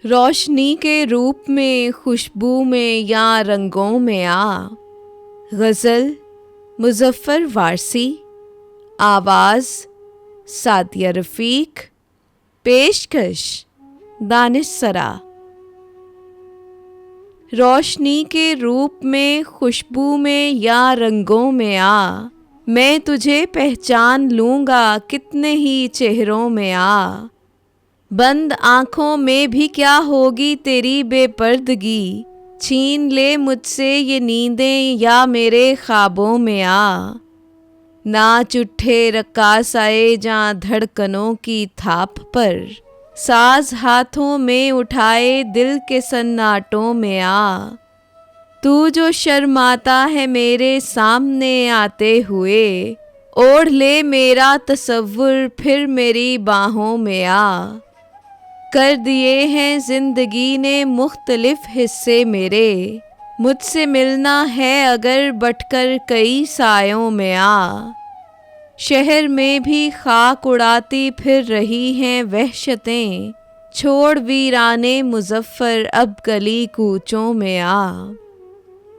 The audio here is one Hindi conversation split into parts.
रोशनी के रूप में, खुशबू में या रंगों में आ। गज़ल मुज़फ़्फ़र वारसी, आवाज़ सादिया रफ़ीक, पेशकश दानिश सरा। रोशनी के रूप में, खुशबू में या रंगों में आ, मैं तुझे पहचान लूँगा कितने ही चेहरों में आ। बंद आँखों में भी क्या होगी तेरी बेपर्दगी, छीन ले मुझसे ये नींदें या मेरे ख्वाबों में आ। नाच उठे रक्कास आए जहाँ धड़कनों की थाप पर, साज हाथों में उठाए दिल के सन्नाटों में आ। तू जो शर्माता है मेरे सामने आते हुए, ओढ़ ले मेरा तसव्वुर फिर मेरी बाहों में आ। कर दिए हैं जिंदगी ने मुख्तलिफ हिस्से मेरे, मुझसे मिलना है अगर बटकर कई सायों में आ। शहर में भी खाक उड़ाती फिर रही हैं वहशतें, छोड़ वीराने मुज़फ़्फ़र अब गली कूचों में आ।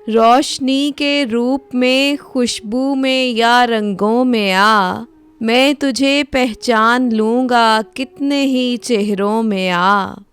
रोशनी के रूप में, खुशबू में या रंगों में आ, मैं तुझे पहचान लूँगा कितने ही चेहरों में आ।